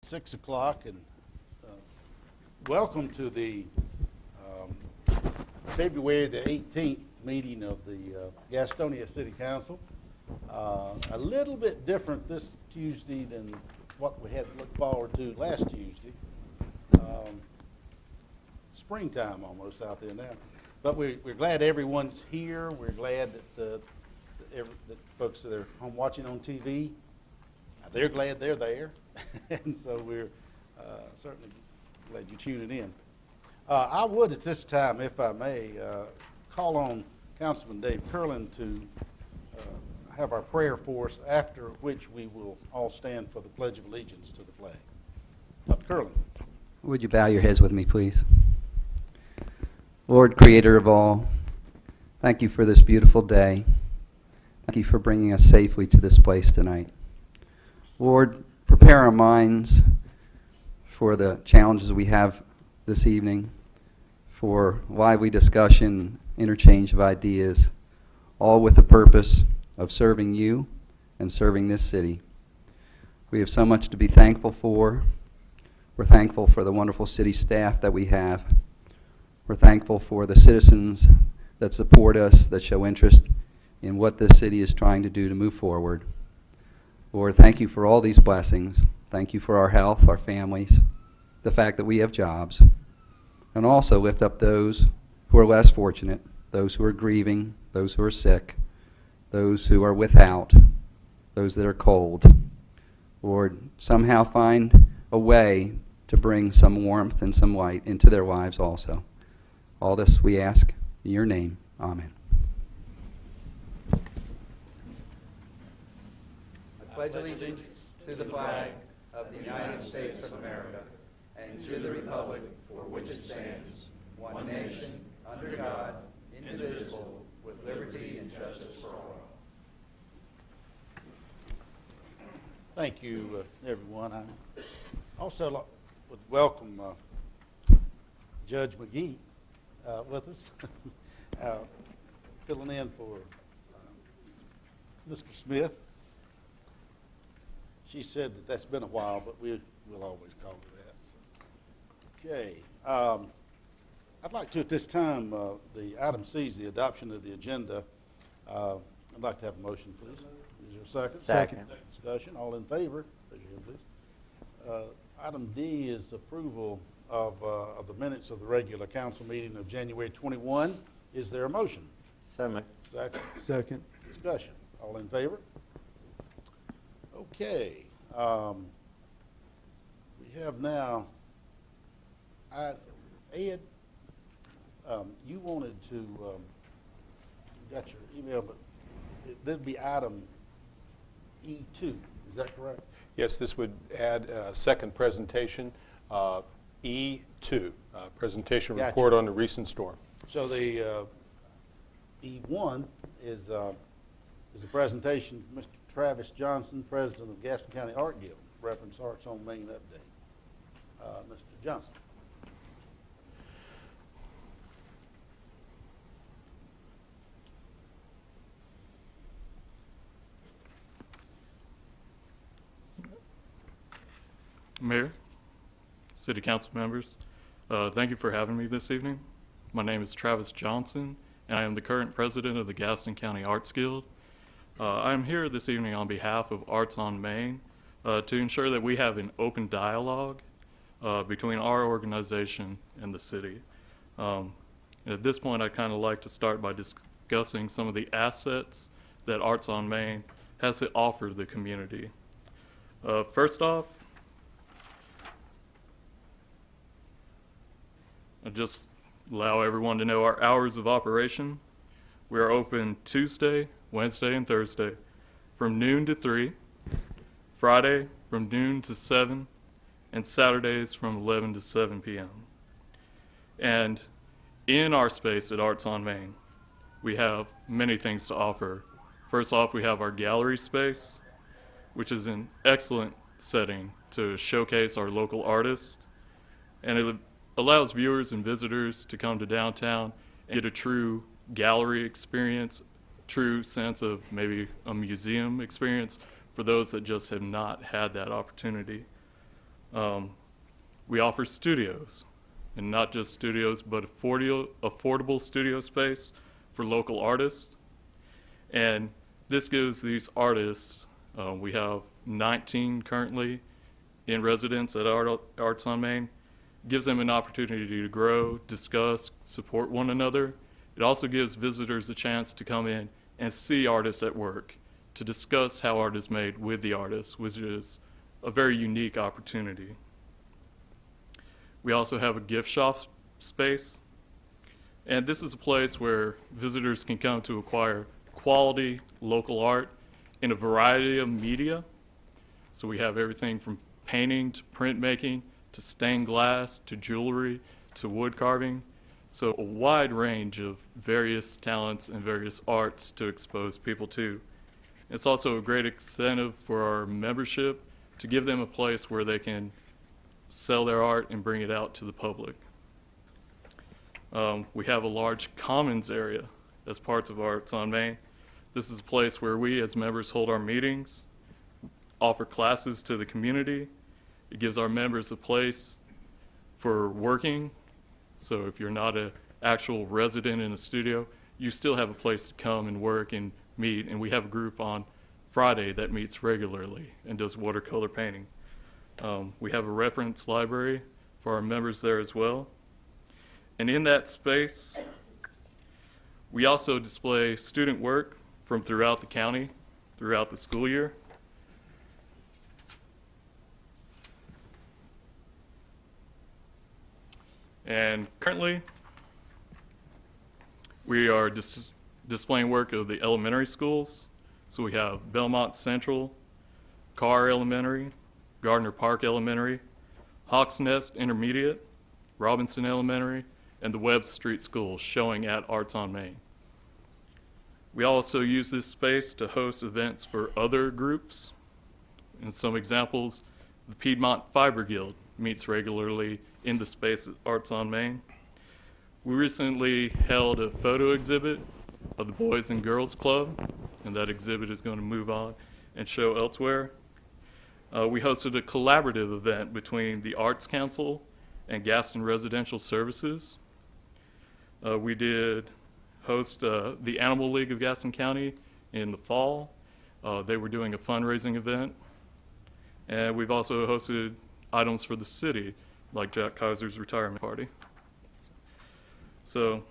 6 o'clock, and welcome to the February the 18th meeting of the Gastonia City Council. A little bit different this Tuesday than what we had to look forward to last Tuesday. Springtime almost out there now. But we're glad everyone's here. We're glad that that folks that are home watching on TV, they're glad they're there. And so we're certainly glad you're tuning in. I would at this time, if I may, call on Councilman Dave Curlin to have our prayer for us, after which we will all stand for the Pledge of Allegiance to the flag. Curlin. Would you bow your heads with me, please? Lord, creator of all, thank you for this beautiful day. Thank you for bringing us safely to this place tonight. Lord, prepare our minds for the challenges we have this evening, for lively discussion, interchange of ideas, all with the purpose of serving you and serving this city. We have so much to be thankful for. We're thankful for the wonderful city staff that we have. We're thankful for the citizens that support us, that show interest in what this city is trying to do to move forward. Lord, thank you for all these blessings. Thank you for our health, our families, the fact that we have jobs, and also lift up those who are less fortunate, those who are grieving, those who are sick, those who are without, those that are cold. Lord, somehow find a way to bring some warmth and some light into their lives also. All this we ask in your name. Amen. I pledge allegiance to the flag of the United States of America and to the republic for which it stands, one nation, under God, indivisible, with liberty and justice for all. Thank you, everyone. I also would welcome Judge McGee with us, filling in for Mr. Smith. She said that that's been a while, but we'll always call her that. So. Okay. I'd like to, at this time, the item C is the adoption of the agenda. I'd like to have a motion, please. Is there a second? Second. Discussion. All in favor? Raise your hand, please. Item D is approval of the minutes of the regular council meeting of January 21. Is there a motion? So moved. Second. Second. Discussion. All in favor? Okay. We have now, Ed, you wanted to, you got your email, but there'd be item E2. Is that correct? Yes, this would add a second presentation, E2, presentation Gotcha. report on the recent storm. So the E1 is a presentation from Mr. Travis Johnson, President of Gaston County Art Guild, reference Arts on Main update. Mr. Johnson. Mayor, City Council members, thank you for having me this evening. My name is Travis Johnson, and I am the current president of the Gaston County Arts Guild. I am here this evening on behalf of Arts on Main to ensure that we have an open dialogue between our organization and the city. And at this point, I'd kind of like to start by discussing some of the assets that Arts on Main has to offer the community. First off, I'll just allow everyone to know our hours of operation. We are open Tuesday, Wednesday, and Thursday from noon to 3, Friday from noon to 7, and Saturdays from 11 to 7 p.m. And in our space at Arts on Main, we have many things to offer. First off, we have our gallery space, which is an excellent setting to showcase our local artists, and it allows viewers and visitors to come to downtown and get a true gallery experience, true sense of maybe a museum experience for those that just have not had that opportunity. We offer studios, and not just studios, but affordable studio space for local artists. And this gives these artists, we have 19 currently in residence at Arts on Main, gives them an opportunity to grow, discuss, support one another. It also gives visitors a chance to come in and see artists at work, to discuss how art is made with the artists, which is a very unique opportunity. We also have a gift shop space, and this is a place where visitors can come to acquire quality local art in a variety of media. So we have everything from painting to printmaking to stained glass to jewelry to wood carving. So a wide range of various talents and various arts to expose people to. It's also a great incentive for our membership to give them a place where they can sell their art and bring it out to the public. We have a large commons area as parts of Arts on Main. This is a place where we as members hold our meetings, offer classes to the community. It gives our members a place for working. So if you're not an actual resident in a studio, you still have a place to come and work and meet. And we have a group on Friday that meets regularly and does watercolor painting. We have a reference library for our members there as well. And in that space, we also display student work from throughout the county, throughout the school year. And currently, we are displaying work of the elementary schools. So we have Belmont Central, Carr Elementary, Gardner Park Elementary, Hawks Nest Intermediate, Robinson Elementary, and the Webb Street School showing at Arts on Main. We also use this space to host events for other groups. And some examples, the Piedmont Fiber Guild meets regularly in the space at Arts on Main. We recently held a photo exhibit of the Boys and Girls Club, and that exhibit is going to move on and show elsewhere. We hosted a collaborative event between the Arts Council and Gaston Residential Services. We did host the Animal League of Gaston County in the fall. They were doing a fundraising event. And we've also hosted items for the city, like Jack Kaiser's retirement party. So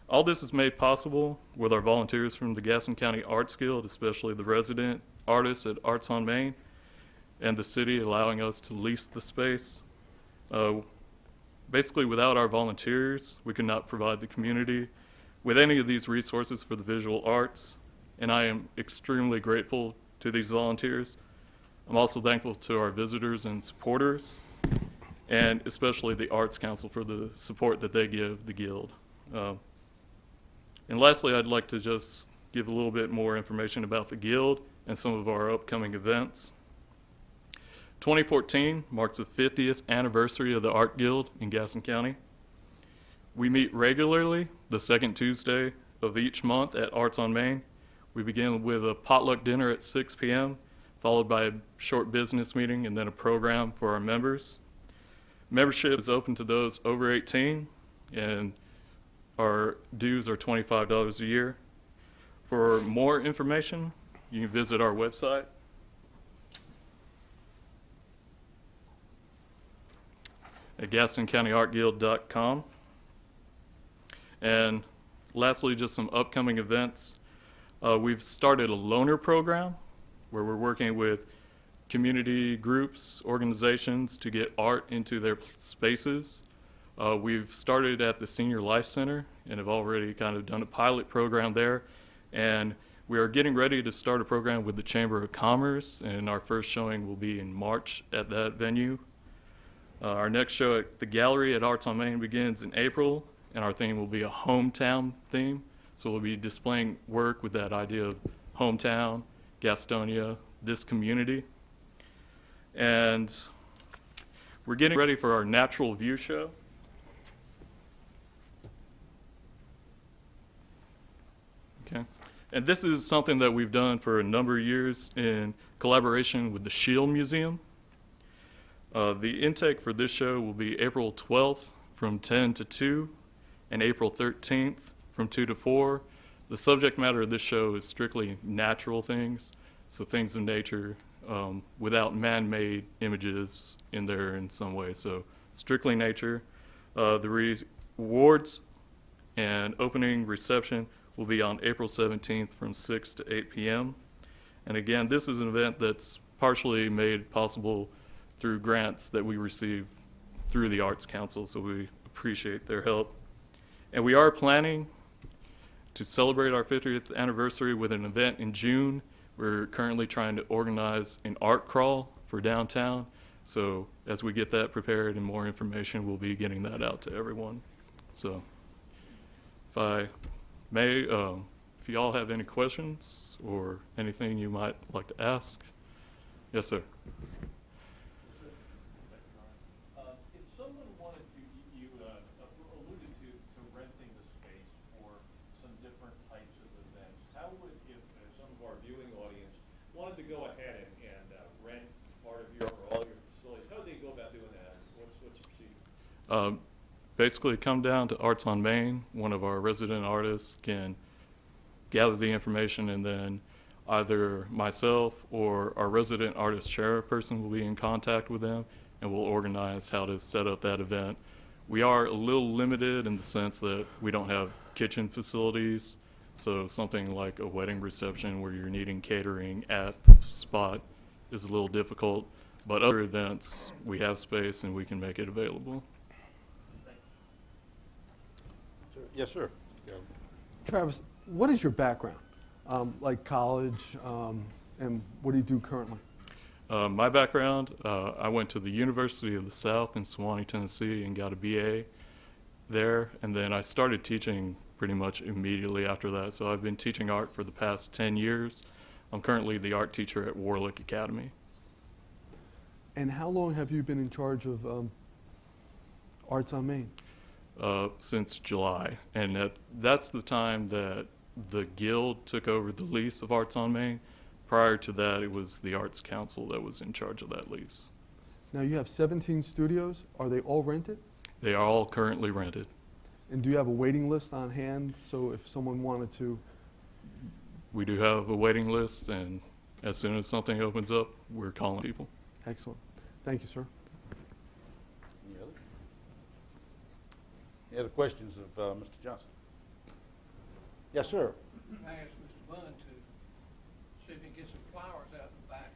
all this is made possible with our volunteers from the Gaston County Arts Guild, especially the resident artists at Arts on Main, and the city allowing us to lease the space. Basically, without our volunteers, we could not provide the community with any of these resources for the visual arts, and I am extremely grateful to these volunteers. I'm also thankful to our visitors and supporters, and especially the Arts Council for the support that they give the Guild. And lastly, I'd like to just give a little bit more information about the Guild and some of our upcoming events. 2014 marks the 50th anniversary of the Art Guild in Gaston County. We meet regularly the second Tuesday of each month at Arts on Main. We begin with a potluck dinner at 6 p.m., followed by a short business meeting and then a program for our members. Membership is open to those over 18, and our dues are $25 a year. For more information, you can visit our website. At GastonCountyArtGuild.com. And lastly, just some upcoming events. We've started a loaner program where we're working with community groups, organizations to get art into their spaces. We've started at the Senior Life Center and have already kind of done a pilot program there. And we are getting ready to start a program with the Chamber of Commerce, and our first showing will be in March at that venue. Our next show at the Gallery at Arts on Main begins in April, and our theme will be a hometown theme. So we'll be displaying work with that idea of hometown, Gastonia, this community. And we're getting ready for our Natural View show. Okay. And this is something that we've done for a number of years in collaboration with the Shield Museum. The intake for this show will be April 12th from 10 to 2 and April 13th from 2 to 4. The subject matter of this show is strictly natural things, so things of nature without man-made images in there in some way. So strictly nature. The rewards and opening reception will be on April 17th from 6 to 8 p.m. And again, this is an event that's partially made possible through grants that we receive through the Arts Council, so we appreciate their help. And we are planning to celebrate our 50th anniversary with an event in June. We're currently trying to organize an art crawl for downtown. So as we get that prepared and more information, we'll be getting that out to everyone. So if I may, if you all have any questions or anything you might like to ask. Yes, sir. If someone wanted to, you alluded to renting the space for some different types of events. How would, if some of our viewing audience wanted to go ahead and rent part of your or all your facilities, how would they go about doing that? What's the procedure? Basically, come down to Arts on Main. One of our resident artists can gather the information, and then either myself or our resident artist chairperson will be in contact with them, and we'll organize how to set up that event. We are a little limited in the sense that we don't have kitchen facilities, so something like a wedding reception where you're needing catering at the spot is a little difficult, but other events, we have space and we can make it available. Yes, sir. Travis, what is your background? Like college, and what do you do currently? My background, I went to the University of the South in Sewanee, Tennessee, and got a BA there, and then I started teaching pretty much immediately after that. So I've been teaching art for the past 10 years. I'm currently the art teacher at Warlick Academy. And how long have you been in charge of Arts on Main? Since July, and that's the time that the Guild took over the lease of Arts on Main. Prior to that, it was the Arts Council that was in charge of that lease. Now you have 17 studios. Are they all rented? They are all currently rented. And do you have a waiting list on hand? So if someone wanted to, We do have a waiting list, and as soon as something opens up, we're calling people. excellent. Thank you, sir. Any other questions of Mr. Johnson? Yes, sir. I asked Mr. Bunn to see if he can get some flowers out in the back.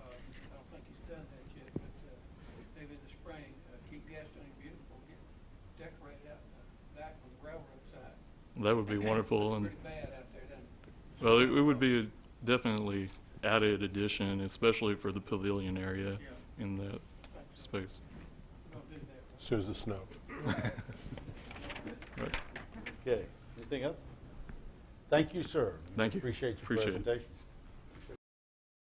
I don't think he's done that yet, but maybe in the spring, keep Gastonia beautiful, decorate out in the back on the railroad side. That would be wonderful. And Pretty bad out there, doesn't it? well, it would be a definitely added addition, especially for the pavilion area in that space. We'll do that. As soon as it snows. Right. Okay. Anything else? Thank you, sir. Thank you. Appreciate your Appreciate it. presentation.